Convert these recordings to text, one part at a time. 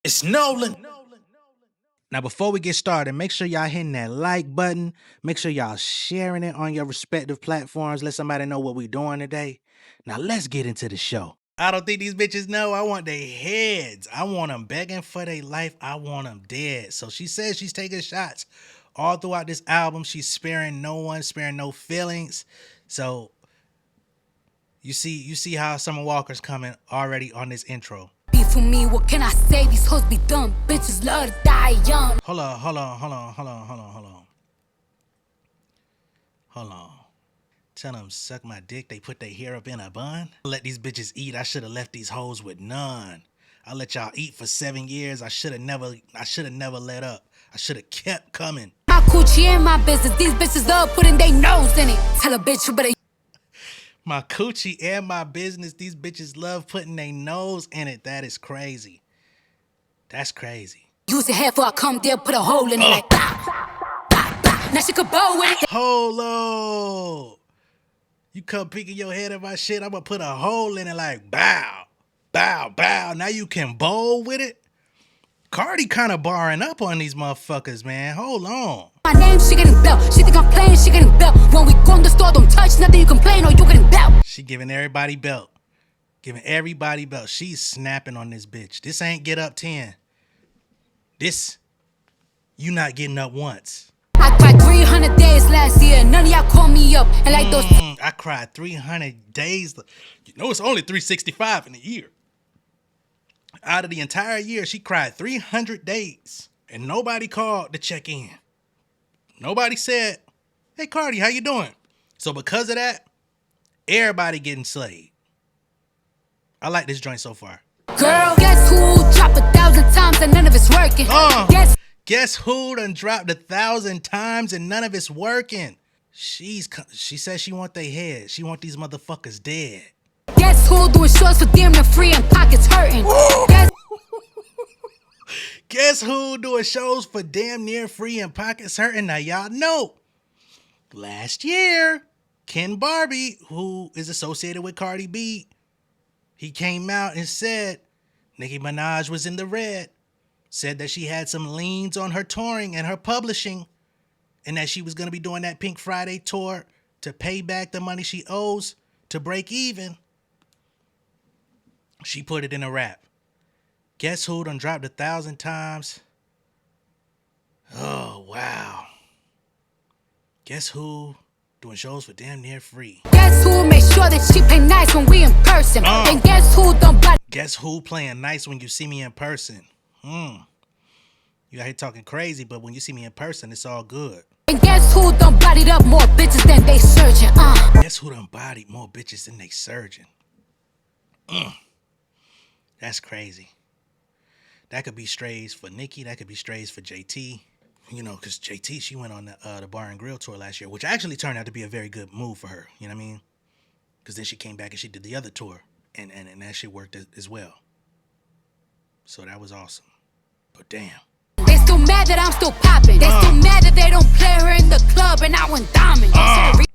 It's Nolan. Now, before we get started, make sure y'all hitting that like button. Make sure y'all sharing it on your respective platforms. Let somebody know what we doing today. Now, let's get into the show. I don't think these bitches know. I want their heads. I want them begging for their life. I want them dead. So she says she's taking shots all throughout this album. She's sparing no one, sparing no feelings. So you see how Summer Walker's coming already on this intro. For me, what can I say? These hoes be dumb. Bitches love to die young. Hold on. Tell them suck my dick. They put their hair up in a bun. Let these bitches eat. I should have left these hoes with none. I let y'all eat for 7 years. I should have never let up. I should have kept coming. My coochie and my business. These bitches love putting their nose in it. Tell a bitch you better. My coochie and my business. These bitches love putting their nose in it. That is crazy. That's crazy. Use your head before I come there, put a hole in it like bah, bah, bah. Now she could bow with it. Hold on. You come peeking your head at my shit, I'm gonna put a hole in it like bow, bow, bow. Now you can bowl with it? Cardi kind of barring up on these motherfuckers, man. Hold on. My name, she getting belt. She think I'm playing, she getting belt. When we go in the store, don't touch nothing, you complain or you getting belt. She giving everybody belt. Giving everybody belt. She's snapping on this bitch. This ain't get up 10. This, you not getting up once. I cried 300 days last year. None of y'all call me up. And like those. I cried 300 days. You know it's only 365 in a year. Out of the entire year, she cried 300 days. And nobody called to check in. Nobody said, hey, Cardi, how you doing? So because of that, everybody getting slayed. I like this joint so far. Girl, guess who dropped 1,000 times and none of it's working? Guess who done dropped 1,000 times and none of it's working? She says she want their head. She want these motherfuckers dead. Guess who doing shows for damn near free and pockets hurting? Guess who doing shows for damn near free and pockets hurting? Now y'all know. Last year, Ken Barbie, who is associated with Cardi B, he came out and said Nicki Minaj was in the red. Said that she had some liens on her touring and her publishing, and that she was going to be doing that Pink Friday tour to pay back the money she owes to break even. She put it in a rap. Guess who done dropped 1,000 times? Oh, wow. Guess who doing shows for damn near free? Guess who made sure that she play nice when we in person? And guess who don't buy? Guess who playing nice when you see me in person? You out here talking crazy, but when you see me in person, it's all good. And guess who done bodied up more bitches than they surgeon? Guess who done bodied more bitches than they surgeon? That's crazy. That could be strays for Nicki. That could be strays for JT. You know, because JT, she went on the Bar and Grill tour last year, which actually turned out to be a very good move for her. You know what I mean? Because then she came back and she did the other tour, and that shit worked as well. So that was awesome. But damn. They still mad that I'm still popping. They still mad that they don't play her in the club and I went diamond.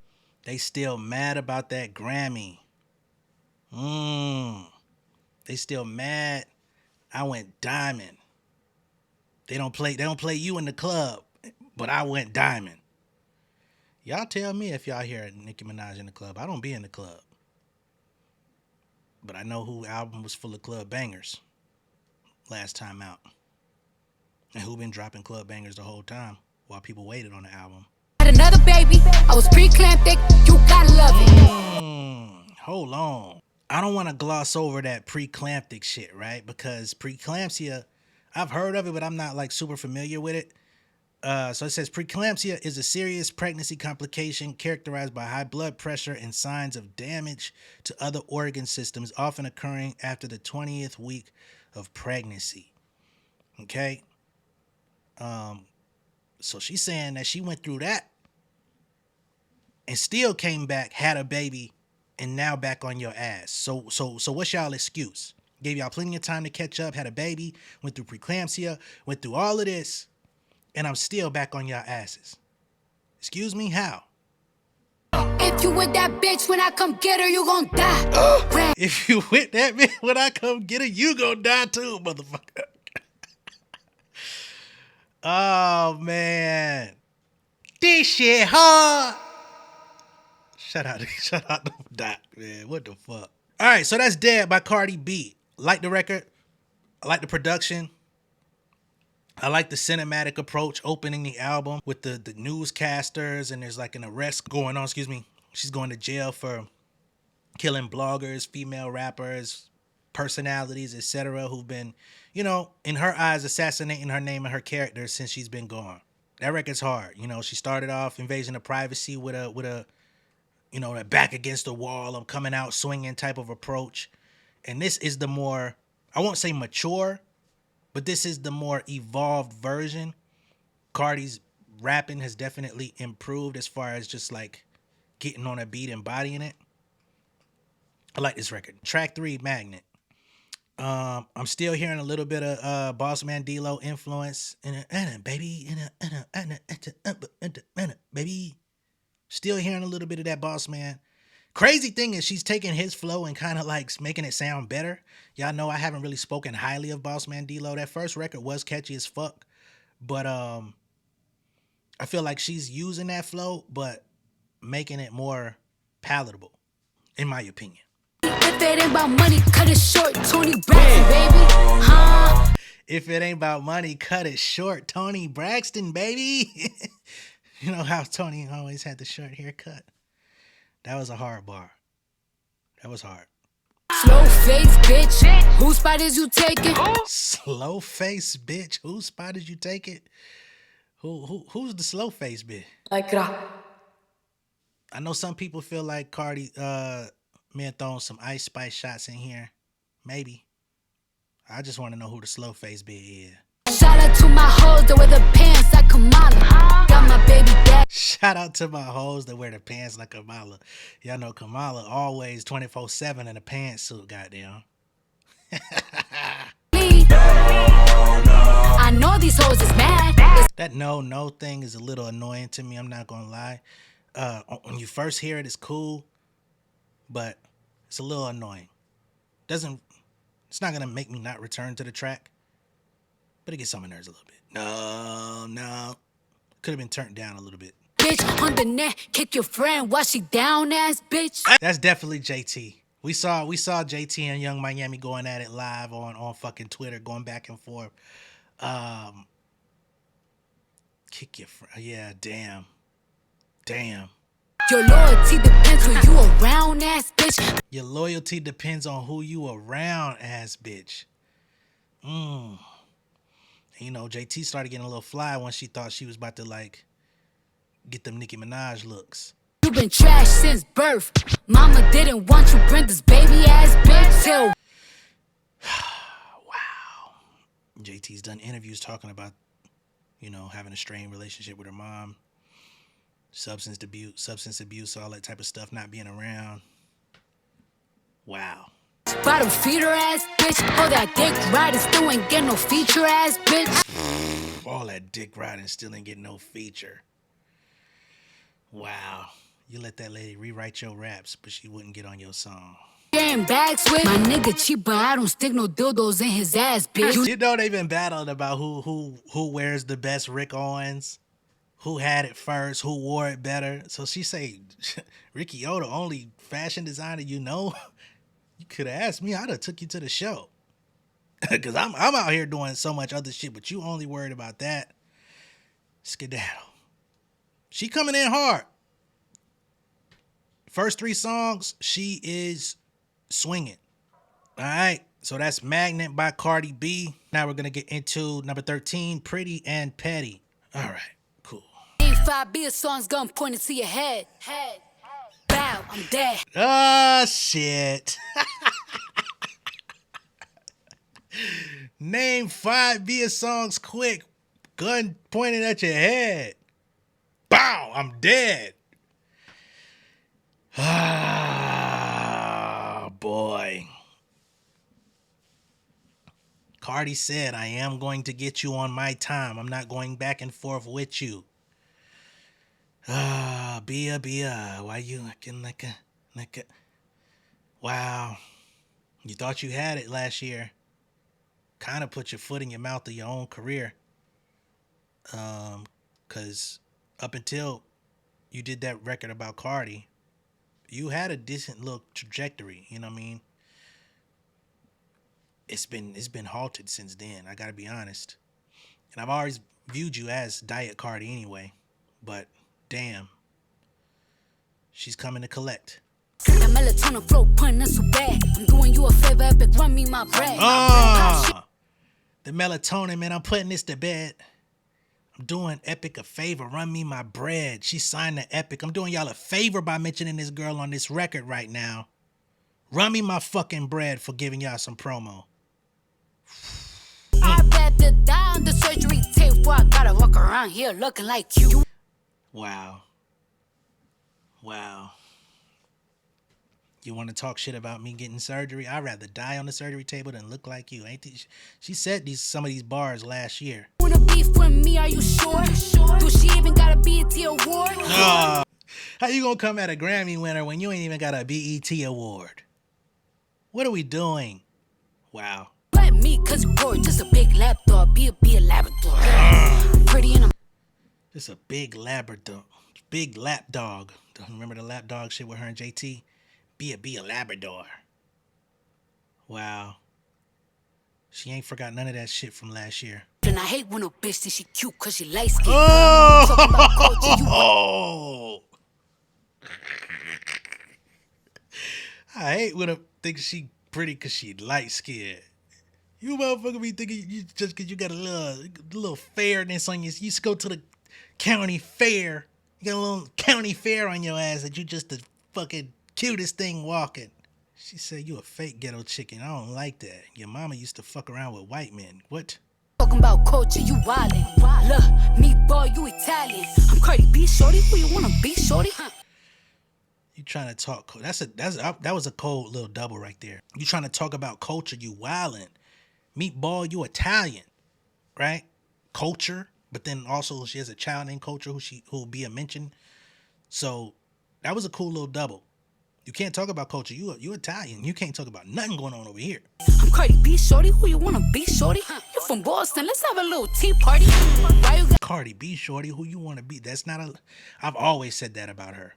They still mad about that Grammy. They still mad I went diamond. They don't play you in the club, but I went diamond. Y'all tell me if y'all hear Nicki Minaj in the club. I don't be in the club. But I know who album was full of club bangers last time out. And who been dropping club bangers the whole time while people waited on the album. Had another baby. I was pre-clamptic. You gotta love it. Hold on. I don't want to gloss over that preeclamptic shit, right? Because preeclampsia, I've heard of it, but I'm not like super familiar with it. So it says preeclampsia is a serious pregnancy complication characterized by high blood pressure and signs of damage to other organ systems, often occurring after the 20th week of pregnancy. Okay? So she's saying that she went through that and still came back, had a baby, and now back on your ass. So what's y'all excuse? Gave y'all plenty of time to catch up, had a baby, went through preeclampsia, went through all of this, and I'm still back on y'all asses. Excuse me, how? If you with that bitch when I come get her, you gon' die. If you with that bitch when I come get her, you gon' die too, motherfucker. Oh man, this shit hard. Shout out, shout out to Doc, man. What the fuck? All right, so that's Dead by Cardi B. Like the record. I like the production. I like the cinematic approach opening the album with the newscasters and there's like an arrest going on. Excuse me. She's going to jail for killing bloggers, female rappers, personalities, etc., who've been, in her eyes, assassinating her name and her character since she's been gone. That record's hard. She started off Invasion of Privacy with a that back against the wall, I'm coming out swinging type of approach. And this is the more, I won't say mature, but this is the more evolved version. Cardi's rapping has definitely improved as far as just like getting on a beat and bodying it. I like this record. Track 3, Magnet. I'm still hearing a little bit of Boss Man D-Lo influence. Baby. Baby. Still hearing a little bit of that Boss Man. Crazy thing is she's taking his flow and kind of like making it sound better. Y'all know I haven't really spoken highly of Boss Man D-Lo. That first record was catchy as fuck. But I feel like she's using that flow, but making it more palatable, in my opinion. If it ain't about money, cut it short, Tony Braxton, baby. Huh? If it ain't about money, cut it short, Tony Braxton, baby. You know how Tony always had the short haircut. That was a hard bar. That was hard. Slow face, bitch. Whose spot is you taking? Slow face, bitch. Whose spot did you take it? Who's the slow face bitch? Like I know some people feel like Cardi man throwing some Ice Spice shots in here. Maybe. I just want to know who the slow face bitch is. Shout out to my hoes that wear the pants like Kamala. Got my baby back. Shout out to my hoes that wear the pants like Kamala. Y'all know Kamala always 24/7 in a pantsuit, goddamn. I know these hoes is mad. That no thing is a little annoying to me, I'm not gonna lie. When you first hear it, it's cool, but it's a little annoying. It's not gonna make me not return to the track, but it gets on my nerves a little bit. No. Could have been turned down a little bit. Bitch on the net, kick your friend while she down ass bitch. That's definitely JT. We saw JT and Young Miami going at it live on fucking Twitter, going back and forth. Kick your friend. Yeah, damn. Your loyalty depends who you around ass bitch. Your loyalty depends on who you around ass bitch. JT started getting a little fly when she thought she was about to like get them Nicki Minaj looks. You been trash since birth. Mama didn't want you, bring this baby ass bitch till. Wow. JT's done interviews talking about, having a strained relationship with her mom, substance abuse, all that type of stuff, not being around. Wow. Bottom feeder ass bitch. All that dick riding still ain't get no feature ass bitch. All that dick riding still ain't getting no feature. Wow. You let that lady rewrite your raps, but she wouldn't get on your song. Getting bags with my nigga cheap, but I don't stick no dildos in his ass, bitch. You know they've been battling about who wears the best Rick Owens, who had it first, who wore it better. So she say, Ricky O, the only fashion designer you know. You could have asked me, I'd have took you to the show. Because I'm out here doing so much other shit, but you only worried about that. Skedaddle. She coming in hard. First 3 songs, she is swinging. All right, so that's Magnet by Cardi B. Now we're going to get into number 13, Pretty and Petty. All right, cool. 5 BIA songs gun pointed to your head. Bow, I'm dead. Oh, shit. Name 5 BIA songs quick. Gun pointed at your head. Bow, I'm dead. Ah, boy. Cardi said, I am going to get you on my time. I'm not going back and forth with you. Ah, BIA, why you looking like a... Wow. You thought you had it last year. Kind of put your foot in your mouth of your own career. Cause up until you did that record about Cardi, you had a decent little trajectory. You know what I mean? It's been halted since then. I gotta be honest. And I've always viewed you as Diet Cardi anyway. But damn, she's coming to collect. That melatonin flow pun so bad. I'm doing you a favor, epic, run me my bread. The melatonin, man, I'm putting this to bed. I'm doing Epic a favor, run me my bread. She signed to Epic. I'm doing y'all a favor by mentioning this girl on this record right now. Run me my fucking bread for giving y'all some promo. I'd rather die on the surgery table before I gotta walk around here looking like you. Wow. You want to talk shit about me getting surgery? I'd rather die on the surgery table than look like you. She said some of these bars last year. Wanna beef with me? Are you sure? Do she even got a BET award? How you gonna come at a Grammy winner when you ain't even got a BET award? What are we doing? Wow. Let me, cause you're just a big lapdog. Be a Labrador. Pretty and I'm just a big Labrador. Big lap dog. Remember the lap dog shit with her and JT? Be a Labrador. Wow. She ain't forgot none of that shit from last year. And I hate when a bitch thinks she cute cause she light skinned. Oh! I hate when a think she pretty cause she light skinned. You motherfucker be thinking you just cause you got a little fairness on you. You just go to the county fair. You got a little county fair on your ass that you just the fucking cutest thing walking. She said you a fake ghetto chicken. I don't like that. Your mama used to fuck around with white men. What? Talking about culture, you wildin'. Look, me boy, you Italian. I'm Cardi B, shorty. Who you wanna be, shorty? You trying to talk? That was a cold little double right there. You trying to talk about culture? You wildin'. Meatball, you Italian, right? Culture, but then also she has a child named Culture who'll be a mention. So that was a cool little double. You can't talk about culture. You Italian. You can't talk about nothing going on over here. I'm Cardi B, shorty. Who you wanna be, shorty? You from Boston? Let's have a little tea party. Why you got Cardi B, shorty? Who you wanna be? That's not a. I've always said that about her.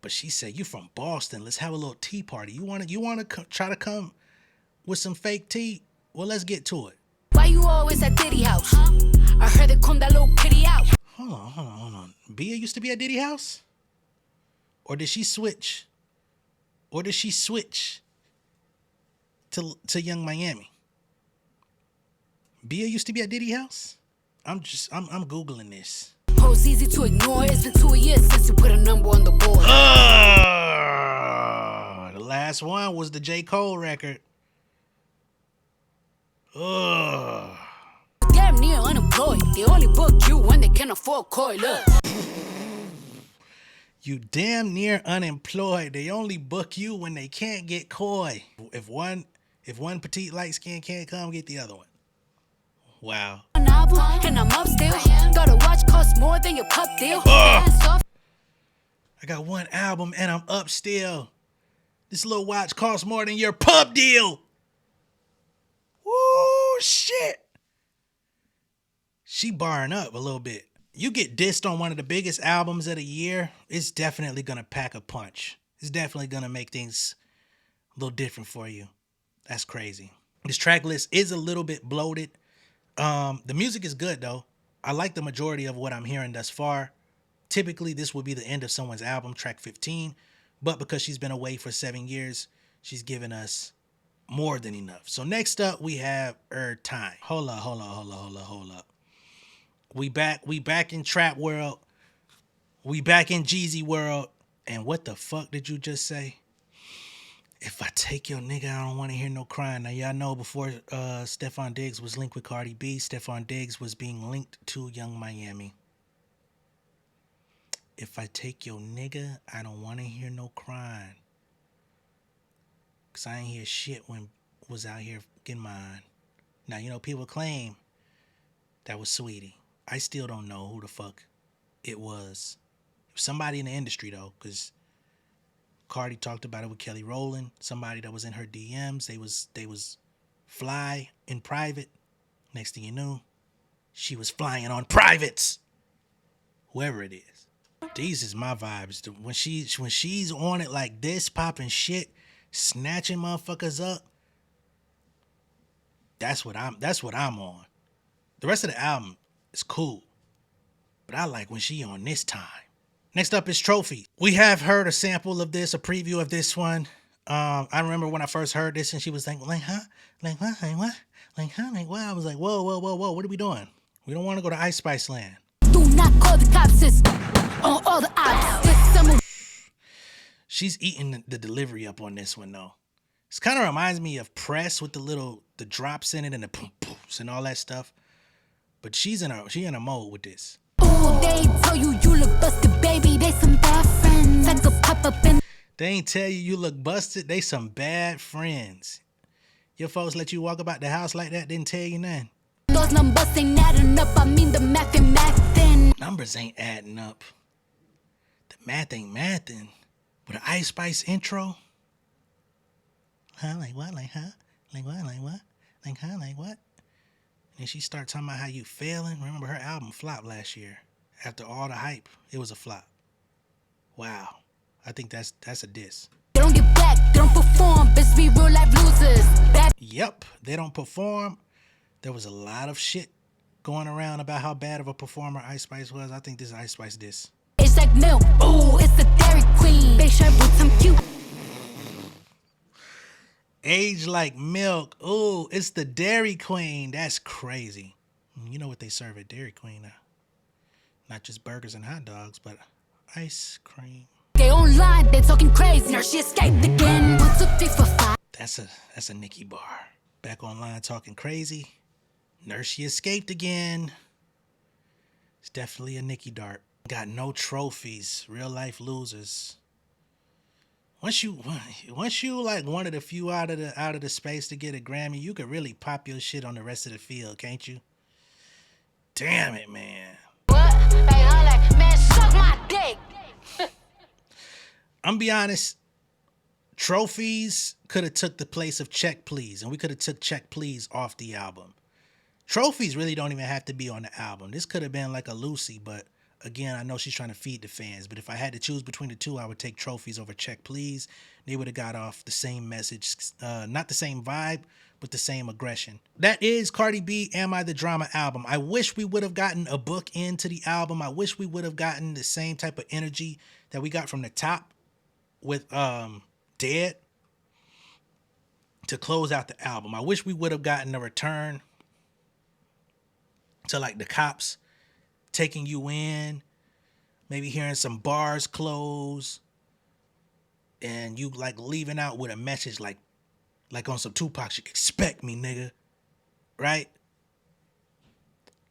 But she said you from Boston. Let's have a little tea party. You wanna try to come with some fake tea? Well, let's get to it. Why you always at Diddy house? I heard they come that little kitty out. Hold on. Bia used to be at Diddy house? Or did she switch? To Young Miami? Bia used to be at Diddy house? I'm Googling this. Hoes easy to ignore. It's been 2 years since you put a number on the board. The last one was the J. Cole record. Damn near unemployed. They only book you when they can afford koi. Look. You damn near unemployed. They only book you when they can't get koi. If one petite light skin can't come, get the other one. Wow. And I'm up still. Gotta watch cost more than your pup deal. I got one album and I'm up still. This little watch costs more than your pub deal. Woo, shit. She barring up a little bit. You get dissed on one of the biggest albums of the year, it's definitely going to pack a punch. It's definitely going to make things a little different for you. That's crazy. This track list is a little bit bloated. The music is good, though. I like the majority of what I'm hearing thus far. Typically, this would be the end of someone's album, track 15. But because she's been away for 7 years, she's given us more than enough. So next up, we have Errtime. Hold up. We back in trap world. We back in Jeezy world. And what the fuck did you just say? If I take your nigga, I don't want to hear no crying. Now, y'all know before Stephon Diggs was linked with Cardi B, Stephon Diggs was being linked to Young Miami. If I take your nigga, I don't want to hear no crying. Because I ain't hear shit when was out here getting mine. Now, you know, people claim that was Sweetie. I still don't know who the fuck it was. It was somebody in the industry, though, because Cardi talked about it with Kelly Rowland, somebody that was in her DMs. They was fly in private. Next thing you knew, She was flying on privates. Whoever it is. These is my vibes. When she's on it like this, popping shit, snatching motherfuckers up. That's what I'm on. The rest of the album is cool. But I like when she on this time. Next up is Trophy. We have heard a sample of this, a preview of this one. I remember when I first heard this and she was like, huh? Like what? Like what? Like huh? Like what? I was like, whoa, what are we doing? We don't want to go to Ice Spice Land. Do not call the cops, it's on all the ops. She's eating the delivery up on this one though. This kind of reminds me of Press with the drops in it and the boom booms and all that stuff. But she in a mode with this. Ooh, they tell you look busted, baby. They some bad friends. Like a pop up in. They ain't tell you look busted. They some bad friends. Your folks let you walk about the house like that, didn't tell you nothing. Those numbers ain't adding up. I mean the math ain't mathin'. Numbers ain't adding up. The math ain't mathin'. With an Ice Spice intro. Huh? Like what? Like huh? Like what? Like what? Like huh? Like what? And she starts talking about how you failing. Remember her album flopped last year. After all the hype, it was a flop. Wow. I think that's a diss. They don't get back, they don't perform, bitch be real life losers. Yep, they don't perform. There was a lot of shit going around about how bad of a performer Ice Spice was. I think this is Ice Spice diss. It's like milk, ooh, it's the Dairy Queen. Big shirt with some cute. Age like milk. Ooh, it's the Dairy Queen. That's crazy. You know what they serve at Dairy Queen now. Not just burgers and hot dogs, but ice cream. They online, they talking crazy. Now she escaped again. 1, 2, 3, 4, 5. That's a Nicki bar. Back online talking crazy. Nurse, she escaped again. It's definitely a Nicki dart. Got no trophies. Real life losers. Once you like one of the few out of the space to get a Grammy, you could really pop your shit on the rest of the field, can't you? Damn it, man. What? Hey, like, man, suck my dick. I'm be honest. Trophies could have took the place of Check Please, and we could have took Check Please off the album. Trophies really don't even have to be on the album. This could have been like a Lucy, but again, I know she's trying to feed the fans. But if I had to choose between the two, I would take Trophies over Check Please. They would have got off the same message, not the same vibe, but the same aggression. That is Cardi B, Am I the Drama album. I wish we would have gotten a book into the album. I wish we would have gotten the same type of energy that we got from the top with Dead to close out the album. I wish we would have gotten a return to like the Cops taking you in, maybe hearing some bars close, and you like leaving out with a message like on some Tupac shit, expect me, nigga. Right?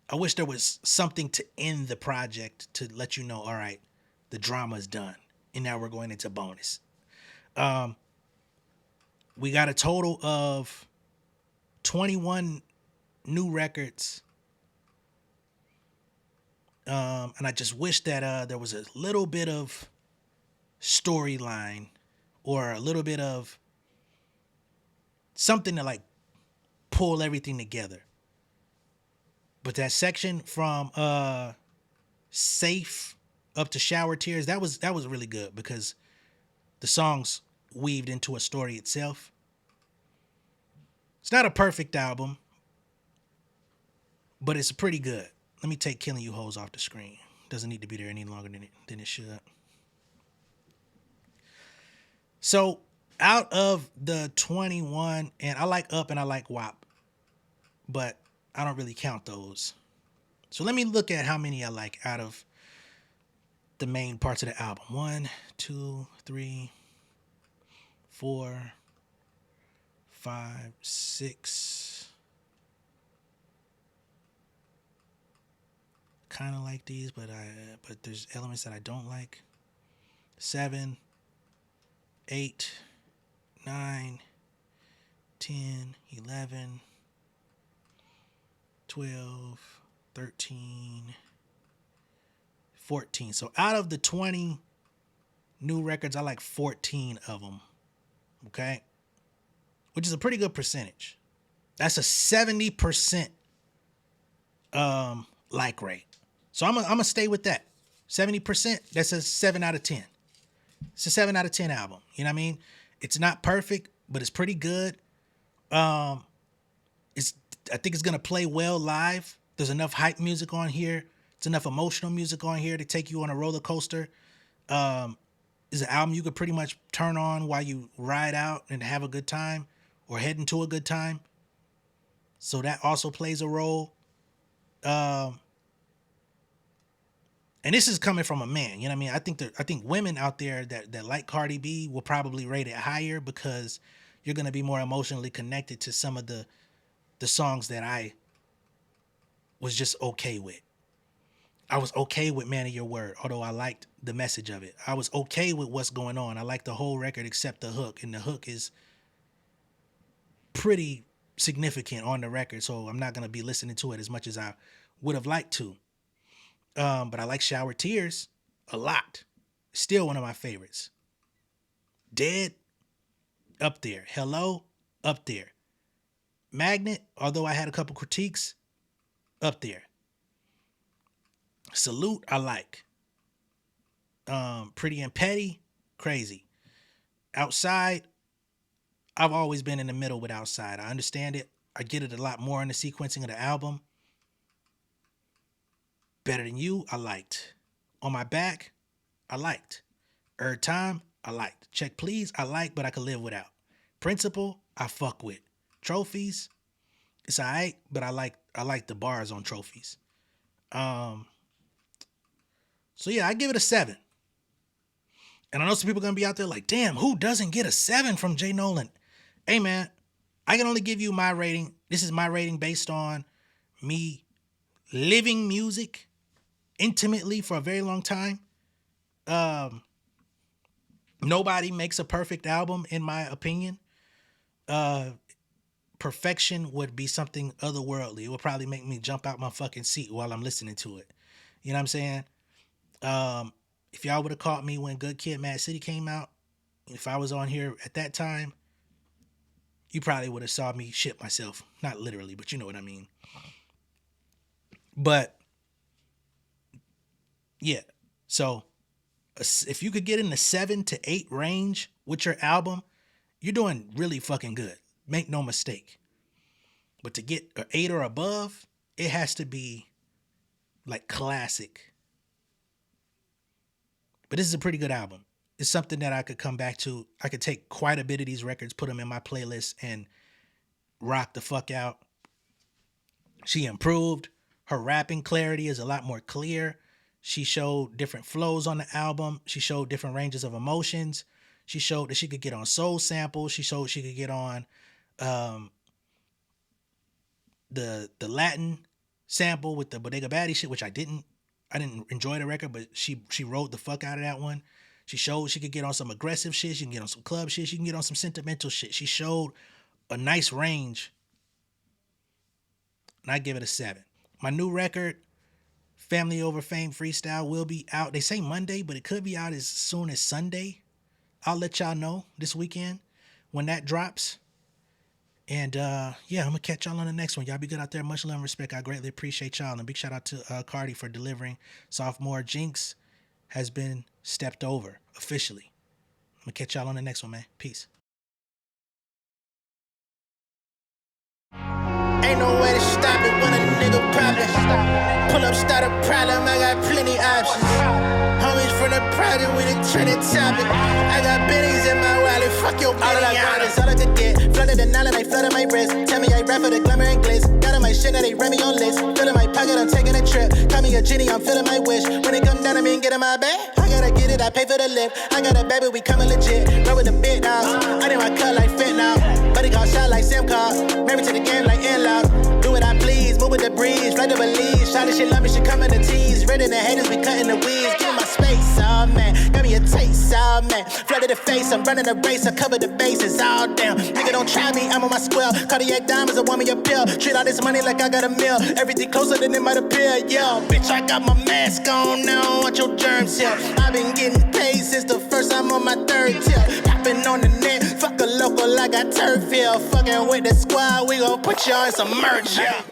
I wish there was something to end the project to let you know, all right, the drama's done. And now we're going into bonus. We got a total of 21 new records. And I just wish that there was a little bit of storyline or a little bit of something to like pull everything together. But that section from Safe up to Shower Tears, that was really good because the songs weaved into a story itself. It's not a perfect album, but it's pretty good. Let me take Killing You Hoes off the screen. Doesn't need to be there any longer than it should. So out of the 21, and I like Up and I like WAP, but I don't really count those. So let me look at how many I like out of the main parts of the album. 1, 2, 3, 4, 5, 6. Kind of like these, but there's elements that I don't like. 7, 8, 9, 10, 11, 12, 13, 14. So out of the 20 new records, I like 14 of them. Okay? Which is a pretty good percentage. That's a 70% like rate. So I'm gonna stay with that. 70%, that's a 7 out of 10. It's a 7 out of 10 album. You know what I mean? It's not perfect, but it's pretty good. I think it's gonna play well live. There's enough hype music on here. It's enough emotional music on here to take you on a roller coaster. It's an album you could pretty much turn on while you ride out and have a good time or head into a good time. So that also plays a role. And this is coming from a man, you know what I mean? I think women out there that like Cardi B will probably rate it higher because you're going to be more emotionally connected to some of the songs that I was just okay with. I was okay with Man of Your Word, although I liked the message of it. I was okay with what's going on. I liked the whole record except the hook, and the hook is pretty significant on the record, so I'm not going to be listening to it as much as I would have liked to. But I like Shower Tears a lot. Still one of my favorites. Dead, up there. Hello, up there. Magnet, although I had a couple critiques, up there. Salute, I like. Pretty and Petty, crazy. Outside, I've always been in the middle with Outside. I understand it. I get it a lot more in the sequencing of the album. Better Than You, I liked. On My Back, I liked. Errtime, I liked. Check Please, I like, but I could live without. Principle, I fuck with. Trophies, it's alright, but I like the bars on Trophies. So yeah, I give it a 7. And I know some people are gonna be out there like, damn, who doesn't get a 7 from J Nolan? Hey man, I can only give you my rating. This is my rating based on me living music intimately for a very long time. Nobody makes a perfect album, in my opinion. Perfection would be something otherworldly. It would probably make me jump out my fucking seat while I'm listening to it. You know what I'm saying? If y'all would have caught me when Good Kid, Mad City came out, if I was on here at that time, you probably would have saw me shit myself. Not literally, but you know what I mean. But yeah, so if you could get in the 7 to 8 range with your album, you're doing really fucking good. Make no mistake. But to get an 8 or above, it has to be like classic. But this is a pretty good album. It's something that I could come back to. I could take quite a bit of these records, put them in my playlist, and rock the fuck out. She improved. Her rapping clarity is a lot more clear. She showed different flows on the album. She showed different ranges of emotions. She showed that she could get on soul samples. She showed she could get on the Latin sample with the Bodega Baddie shit, which I didn't enjoy the record, but she rode the fuck out of that one. She showed she could get on some aggressive shit. She can get on some club shit. She can get on some sentimental shit. She showed a nice range. And I give it a 7. My new record, Family Over Fame Freestyle, will be out. They say Monday, but it could be out as soon as Sunday. I'll let y'all know this weekend when that drops. And yeah, I'm going to catch y'all on the next one. Y'all be good out there. Much love and respect. I greatly appreciate y'all. And a big shout out to Cardi for delivering. Sophomore Jinx has been stepped over officially. I'm going to catch y'all on the next one, man. Peace. Ain't no way to stop it when a nigga poppin'. Pull up, start a problem, I got plenty options. Homies from the project, we the trending topic. I got bennies in my wallet, fuck your all I got is all I could get. Flooded the nile and I flooded my wrist. Tell me I rap for the glamour and glitz. Got on my shit, now they ran me on list. Filling my pocket, I'm taking a trip. Call me a genie, I'm filling my wish. When it come down to me and get in my bag, I gotta get it, I pay for the lift. I got a baby, we coming legit. Roll with the big dogs. I did my cut like fit now. Buddy got shot like Sim car. Married to the game like in-laws. Do what I please, move with the breeze. Fly to Belize. Shot this shit, love me, she coming to tease. Ready the haters, we cutting the weeds. Give my space, oh man. Got me a taste, oh man. Flooded the face, I'm running the race. I cover the bases, all down. Nigga, don't try me, I'm on my square. Cardiac diamonds, I want me a pill. Treat all this money like I got a meal. Everything closer than it might appear, yo. Bitch, I got my mask on now, watch your germs here. I've been getting paid since the first time on my third tip. Popping on the net, fuck a local, I got turf here. Fucking with the squad, we gon' put y'all in some merch, yeah.